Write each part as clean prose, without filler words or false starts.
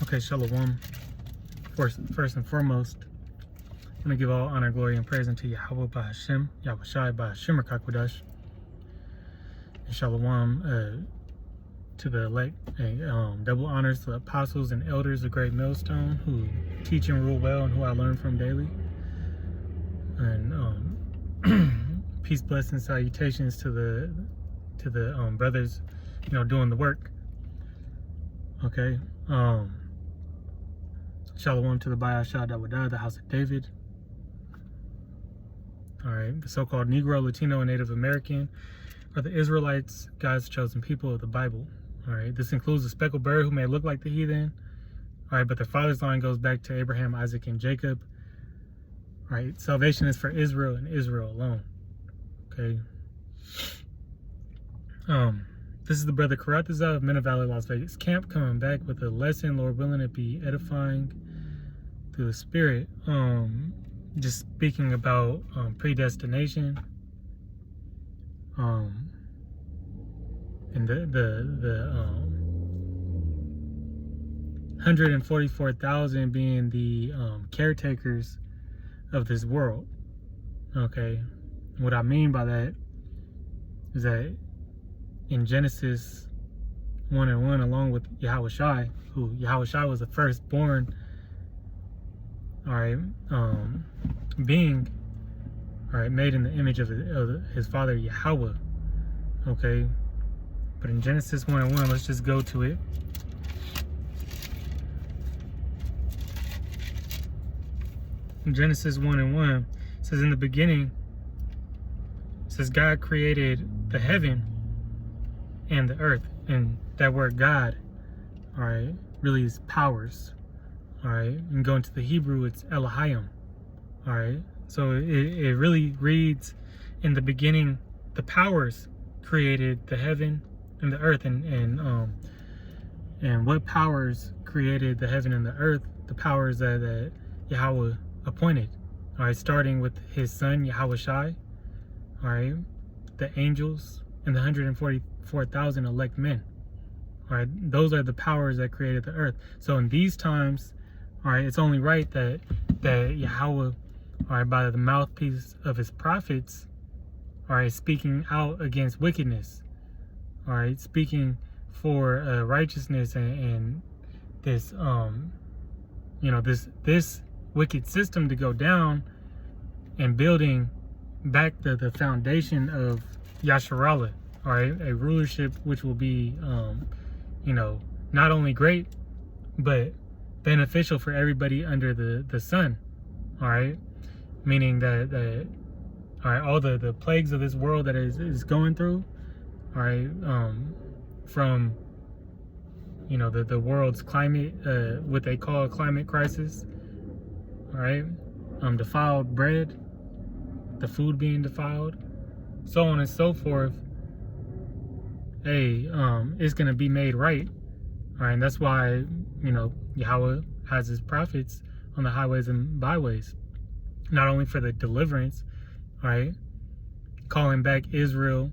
Okay, Shalom. First and foremost, I'm going to give all honor, glory, and praise unto Yahweh by Hashem, Yahweh Shai by Hashem Rakakwadash. And Shalom to the elect, and double honors to the apostles and elders of Great Millstone who teach and rule well and who I learn from daily. And peace, blessings, salutations to the brothers, doing the work. Okay. Shalom to the Bayashah Dawadah, the house of David. All right, the so-called Negro, Latino, and Native American are the Israelites, God's chosen people of the Bible. All right, this includes the speckled bird who may look like the heathen. All right, but their father's line goes back to Abraham, Isaac, and Jacob. All right, salvation is for Israel and Israel alone. Okay. This is the brother Karataza of Men of Valley, Las Vegas camp, coming back with a lesson, Lord willing, it be edifying through the Spirit. Just speaking about predestination. And the 144,000 being the caretakers of this world. Okay, what I mean by that is that in Genesis 1:1, along with Yahweh Shai, who Yahweh Shai was the firstborn, all right, being, all right, made in the image of his father Yahweh. Okay, but in Genesis 1:1, let's just go to it. In Genesis 1:1, it says, in the beginning, it says God created the heaven and the earth. And that word God, all right, really is powers. All right, and go into the Hebrew, it's Elohim. All right, so it really reads, in the beginning the powers created the heaven and the earth. And what powers created the heaven and the earth? The powers that Yahweh appointed. All right, starting with his son Yahweh Shai, all right, the angels, and the 144,000 elect men. All right, those are the powers that created the earth. So in these times, all right, it's only right that Yahweh, all right, by the mouthpiece of his prophets, all right, speaking out against wickedness, all right, speaking for righteousness and this this wicked system to go down, and building back the foundation of Yasharallah, all right, a rulership which will be, not only great, but beneficial for everybody under the sun, all right, meaning that all right, all the plagues of this world that is going through, all right, from, the world's climate, what they call a climate crisis, all right, defiled bread, the food being defiled, so on and so forth. Hey, it's gonna be made right. All right, and that's why, Yahweh has his prophets on the highways and byways, not only for the deliverance, all right, calling back Israel,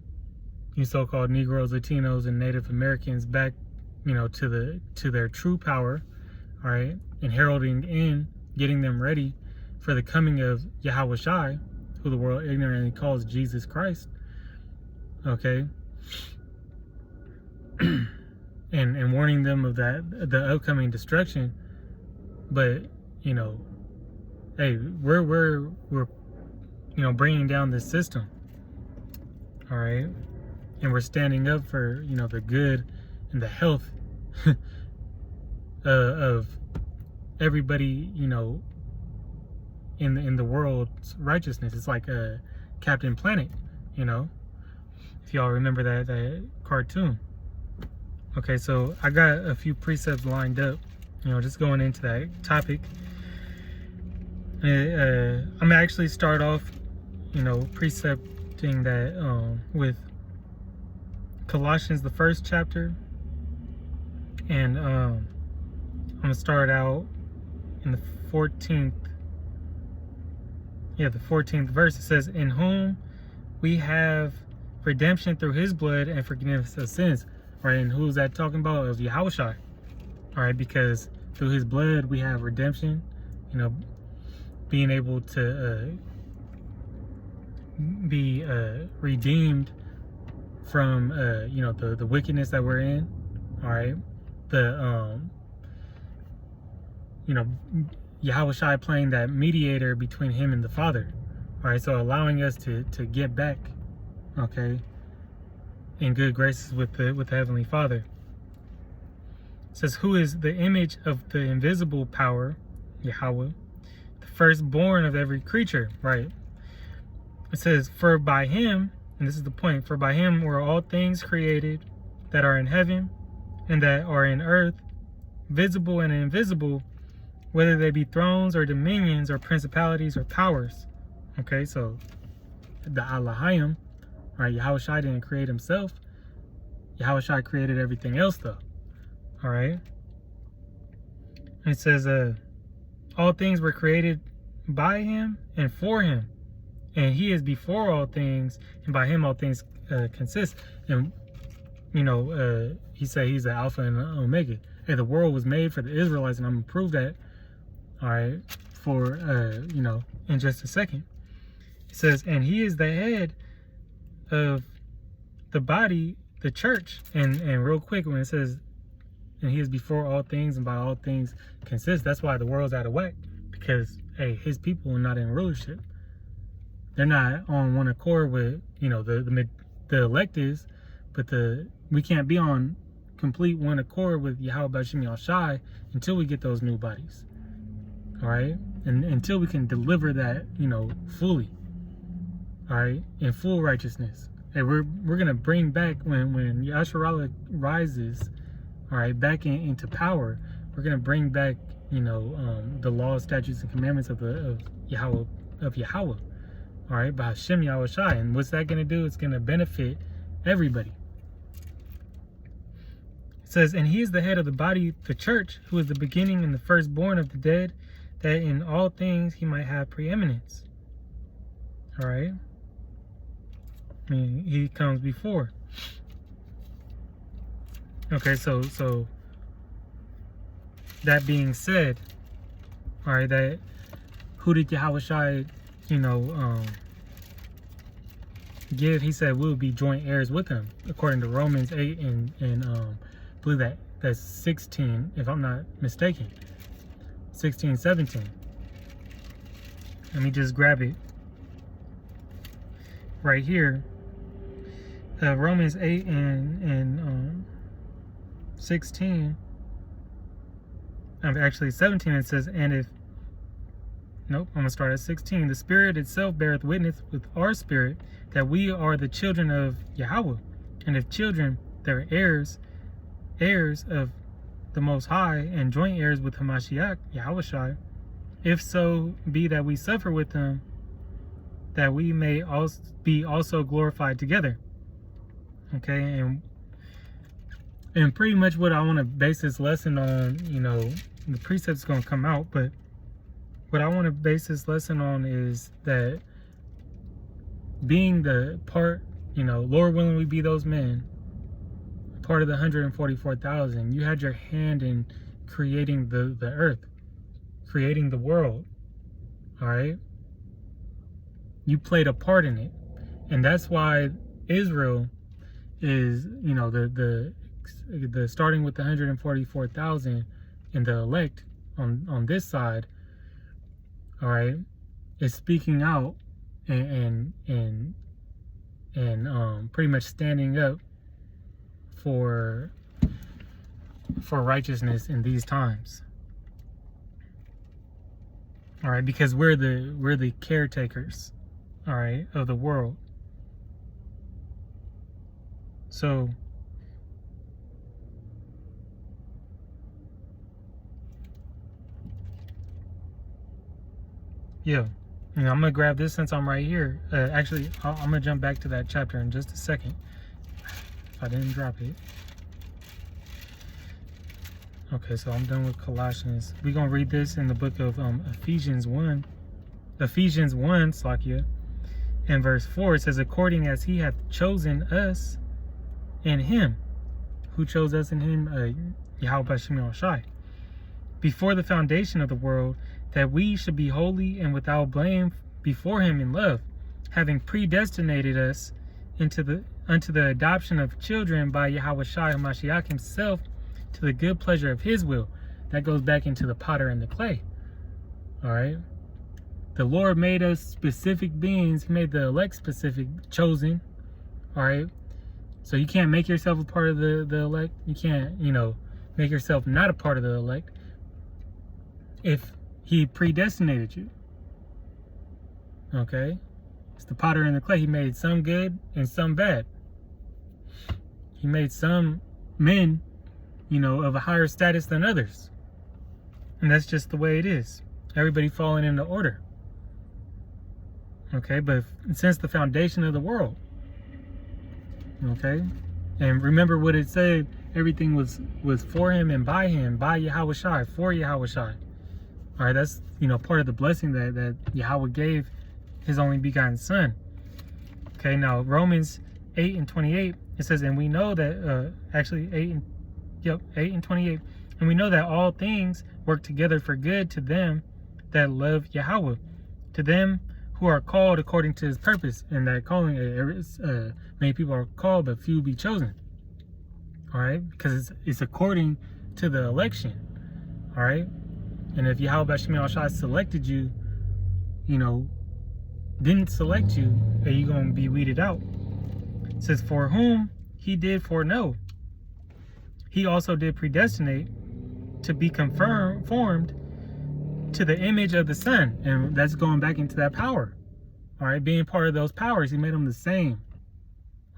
you so-called Negroes, Latinos, and Native Americans back, to their true power, all right, and heralding in, getting them ready for the coming of Yahweh Shai, who the world ignorantly calls Jesus Christ. Okay. and warning them of the upcoming destruction. But hey, we're bringing down this system, all right, and we're standing up for the good and the health of everybody, in the world's righteousness. It's like Captain Planet, if y'all remember that cartoon. Okay, so I got a few precepts lined up, just going into that topic. I'm gonna actually start off, precepting that with Colossians, the first chapter, and I'm gonna start out in the 14th verse. It says, in whom we have redemption through his blood and forgiveness of sins. Right, and who's that talking about? Of Yahushua. All right, because through his blood we have redemption, you know, being able to be redeemed from you know, the wickedness that we're in. All right, the you know, Yahushua playing that mediator between him and the Father. All right, so allowing us to get back, okay, in good graces with the Heavenly Father. It says, who is the image of the invisible power, Yahweh, the firstborn of every creature, right? It says, for by him, and this is the point, for by him were all things created that are in heaven and that are in earth, visible and invisible, whether they be thrones or dominions or principalities or powers. Okay, so the Allahayim, right? Yahushua didn't create himself. Yahushua created everything else, though. All right. And it says, all things were created by him and for him, and he is before all things, and by him all things consist. And you know, he said he's the Alpha and the Omega. Hey, the world was made for the Israelites, and I'm gonna prove that. All right, for you know, in just a second. It says, and he is the head of the body, the church. And real quick, when it says, and he is before all things and by all things consist, that's why the world's out of whack. Because, hey, his people are not in rulership. They're not on one accord with, you know, the elect is, but we can't be on complete one accord with Yahweh Bashim Yahshai until we get those new bodies. All right? And until we can deliver that, you know, fully. All right? In full righteousness. And we're going to bring back, when Yasharallah rises, all right, back into power, we're going to bring back, you know, the laws, statutes, and commandments of Yahweh. All right, by Hashem Yahushai. And what's that going to do? It's going to benefit everybody. It says, and he is the head of the body, the church, who is the beginning and the firstborn of the dead, that in all things he might have preeminence. All right. I mean, he comes before. Okay, so that being said, all right, that who did Yahushua, you know, give? He said we'll be joint heirs with him, according to Romans 8 and I believe that's 16, if I'm not mistaken, 16, 17. Let me just grab it right here. Romans 8 and 16. Actually 17. It says, and if nope, I'm gonna start at 16. The Spirit itself beareth witness with our spirit that we are the children of Yahweh, and if children, they're heirs of the Most High, and joint heirs with Hamashiach, Yahushua. If so be that we suffer with him, that we may also be glorified together. Okay, and pretty much what I want to base this lesson on, you know, the precept's going to come out, but what I want to base this lesson on is that being the part, you know, Lord willing we be those men, part of the 144,000, you had your hand in creating the earth, creating the world, all right? You played a part in it, and that's why Israel is, you know, the starting with the 144,000 and the elect on this side, all right, is speaking out and pretty much standing up for righteousness in these times. All right, because we're the caretakers, all right, of the world. So yeah, I'm gonna grab this since I'm right here. Actually, I'm gonna jump back to that chapter in just a second. If I didn't drop it. Okay, so I'm done with Colossians. We're gonna read this in the book of Ephesians 1. Ephesians 1, Slakia, and verse 4. It says, according as he hath chosen us in him. Who chose us in him? Yahweh Bashim Yahushai. before the foundation of the world, that we should be holy and without blame before him in love, having predestinated us unto the adoption of children by Yahweh Shai HaMashiach himself, to the good pleasure of his will. That goes back into the potter and the clay. All right. The Lord made us specific beings. He made the elect specific, chosen. All right. So you can't make yourself a part of the elect. You can't, make yourself not a part of the elect if he predestinated you. Okay. It's the potter and the clay. He made some good and some bad. He made some men, of a higher status than others. And that's just the way it is. Everybody falling into order. Okay, but since the foundation of the world. Okay? And remember what it said, everything was for him and by him, by Yahweh Shai, for Yahweh Shai. All right, that's, part of the blessing that Yahweh gave his only begotten son. Okay, now Romans 8:28, it says, and we know that, 8:28, and we know that all things work together for good to them that love Yahweh, to them who are called according to his purpose. And that calling, many people are called, but few be chosen. All right, because it's according to the election. All right, and if Yahweh Shai Shai selected you, didn't select you, are you going to be weeded out? It says, for whom he did foreknow, he also did predestinate to be conformed to the image of the Son. And that's going back into that power. All right, being part of those powers, he made them the same.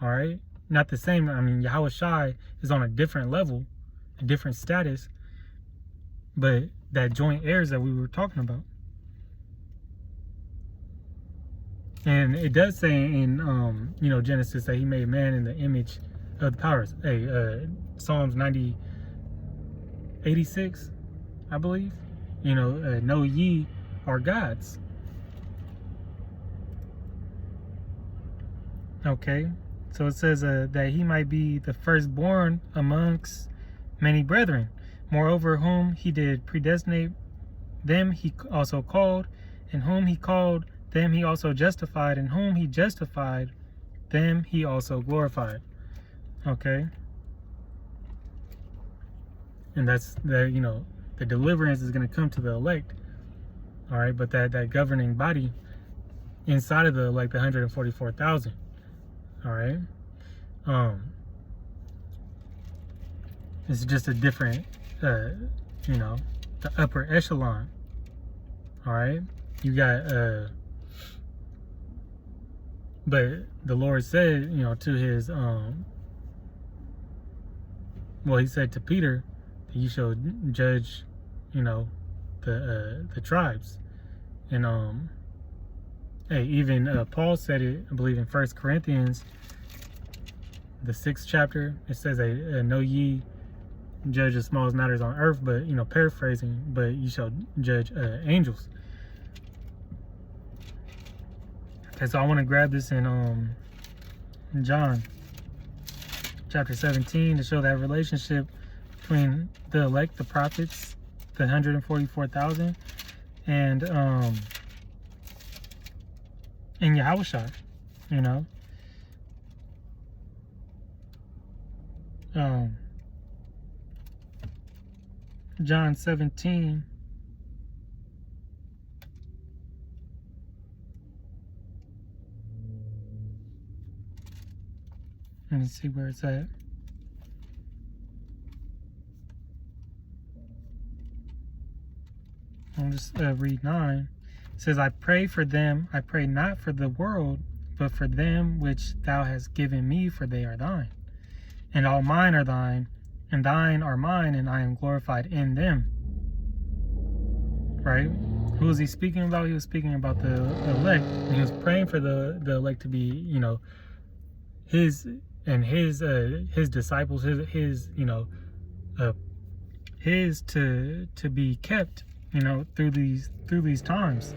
All right, not the same. I mean, Yahweh Shai is on a different level, a different status, but that joint heirs that we were talking about. And it does say in Genesis that he made man in the image of the powers. Hey, Psalms 86, I believe. Know ye are gods. Okay, so it says that he might be the firstborn amongst many brethren. Moreover, whom he did predestinate, them he also called, and whom he called, them he also justified, and whom he justified, them he also glorified. Okay, and that's the deliverance is going to come to the elect. All right, but that governing body inside of the elect, 144,000. All right, it's just a different, the upper echelon. All right, you got, but the Lord said, to his, he said to Peter, you shall judge, the tribes. And even Paul said it, I believe, in 1 Corinthians, the 6th chapter. It says, know ye judge the smallest matters on earth, but paraphrasing, but you shall judge angels. Okay, so I want to grab this in John chapter 17 to show that relationship between the elect, the prophets, the 144,000, and Yahweh Shai, John 17. Let me see where it's at. I'll just read 9. It says, I pray for them. I pray not for the world, but for them which thou hast given me, for they are thine. And all mine are thine, and thine are mine, and I am glorified in them. Right? Who was he speaking about? He was speaking about the elect. He was praying for the elect to be, his and his disciples, his to be kept, through these times.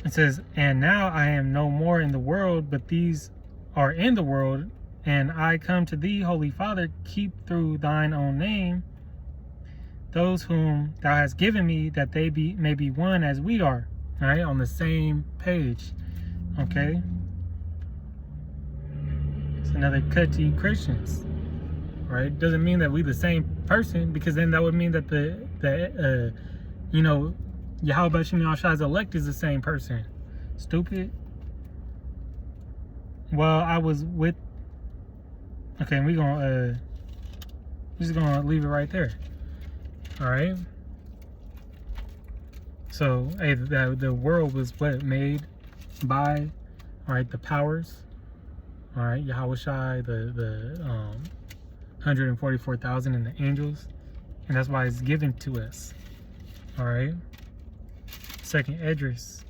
It says, and now I am no more in the world, but these are in the world, and I come to thee, Holy Father, keep through thine own name those whom thou hast given me, that they may be one as we are. All right, on the same page. Okay. It's another cut to you Christians. Right? Doesn't mean that we the same person, because then that would mean that Yahweh Bashim Yahshua's elect is the same person. Stupid. Well, I was with. Okay, we're just gonna leave it right there. All right. So, hey, the world was what made by, all right, the powers, all right, Yahweh Shai, the 144,000 and the angels, and that's why it's given to us. All right. Second Esdras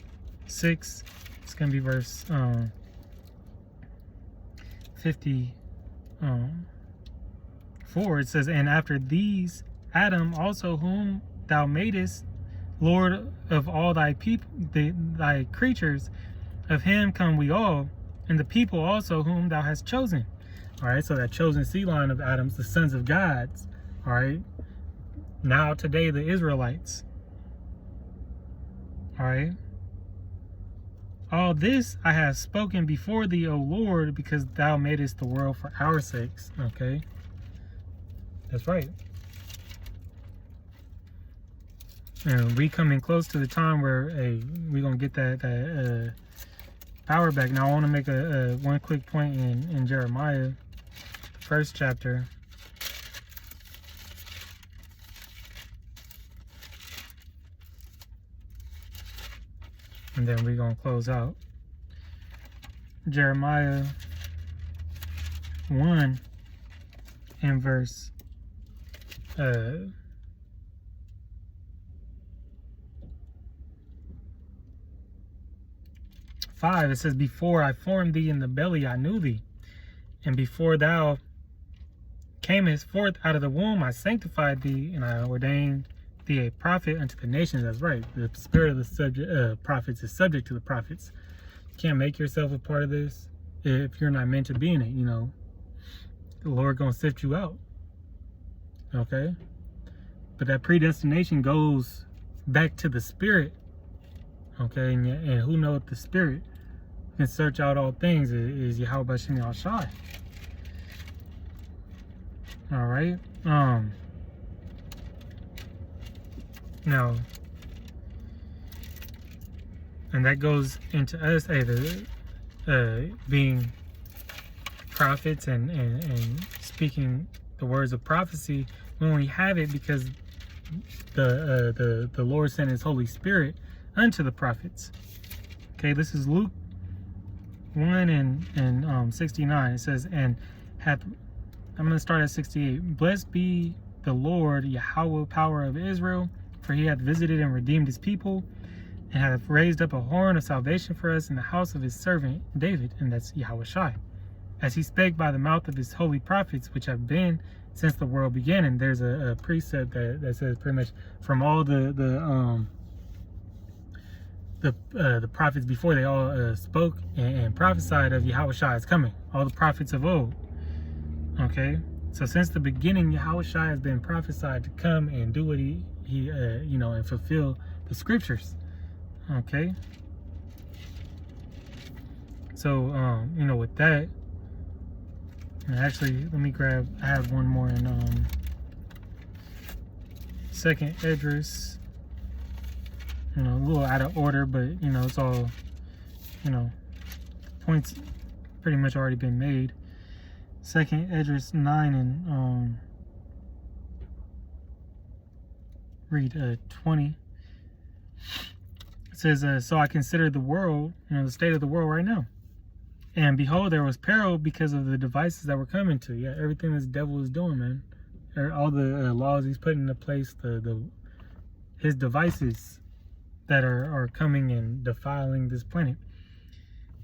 6. It's gonna be verse 54. It says, and after these Adam also, whom thou madest Lord of all thy people, thy creatures, of him come we all, and the people also whom thou hast chosen. All right, so that chosen seed line of Adam's, the sons of gods. All right, now today the Israelites. All right, all this I have spoken before thee, O Lord, because thou madest the world for our sakes. Okay, that's right. And we coming close to the time where we're gonna get that power back. Now I want to make a one quick point in Jeremiah, first chapter. And then we're gonna close out. Jeremiah 1 and verse 5, it says, before I formed thee in the belly I knew thee, and before thou camest forth out of the womb I sanctified thee, and I ordained thee a prophet unto the nations. That's right, the spirit of the prophets is subject to the prophets. You can't make yourself a part of this if you're not meant to be in it. The Lord gonna sift you out. Okay, but that predestination goes back to the spirit. Okay, and who knows the spirit can search out all things is Yahweh Bashim Yahshai. All right. Now, and that goes into us being prophets and speaking the words of prophecy. We only have it because the Lord sent His Holy Spirit unto the prophets. Okay, this is Luke 1 and 69. It says, and hath, I'm going to start at 68. Blessed be the Lord, Yahweh, power of Israel, for He hath visited and redeemed His people, and hath raised up a horn of salvation for us in the house of His servant David, and that's Yahweh Shai, as He spake by the mouth of His holy prophets, which have been since the world began. And there's a precept that says pretty much from all the prophets before, they all spoke and prophesied of Yahweh Shai is coming. All the prophets of old. Okay, so since the beginning, Yahweh Shai has been prophesied to come and do what he and fulfill the scriptures. Okay, so with that, and actually let me grab. I have one more in Second Esdras. A little out of order, but it's all points pretty much already been made. Second Esdras 9 and read 20. It says, so I considered the world, the state of the world right now, and behold, there was peril because of the devices that were coming to. Yeah, everything this devil is doing, man. All the laws he's putting into place, his devices that are coming and defiling this planet.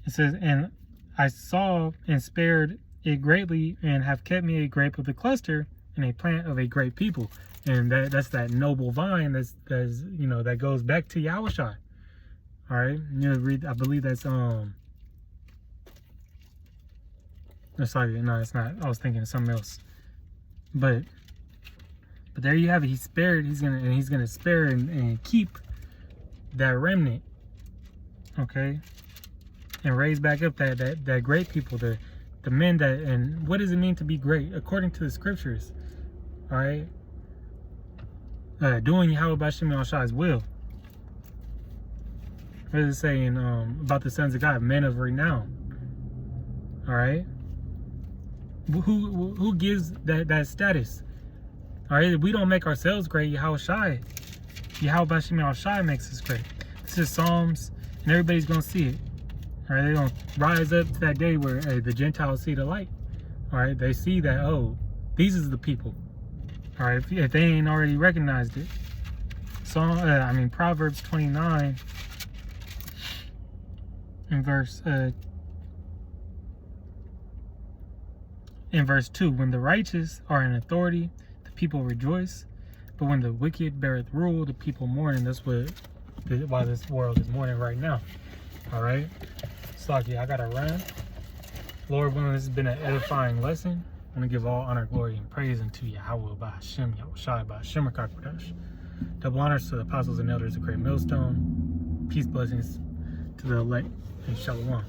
It says, and I saw and spared it greatly, and have kept me a grape of the cluster, and a plant of a great people. And that's that noble vine that's that goes back to Yahweh Shai. All right, read. I believe that's sorry, no, it's not. I was thinking of something else, but But there you have it. He spared. He's gonna spare and keep that remnant. Okay, and raise back up that great people, the men that. And what does it mean to be great according to the scriptures? All right, doing Yahweh B'Shem Yahushai's will. What is it saying about the sons of God, men of renown? All right, who gives that status? All right, we don't make ourselves great. Yahweh B'Shem Yahushai makes us great. This is Psalms, and everybody's gonna see it. All right, they're gonna rise up to that day where the Gentiles see the light. All right, they see that, oh, these is the people. All right, if they ain't already recognized it. Proverbs 29 in verse 2, when the righteous are in authority, the people rejoice, but when the wicked beareth rule, the people mourn. And that's why this world is mourning right now. All right, Slaki, I gotta run. Lord willing, this has been an edifying lesson. I want to give all honor, glory, and praise unto Yahweh B'Shem Yahushai B'Shem Rakakodash. Double honors to the apostles and elders of Great Millstone. Peace, blessings to the elect, and shalom.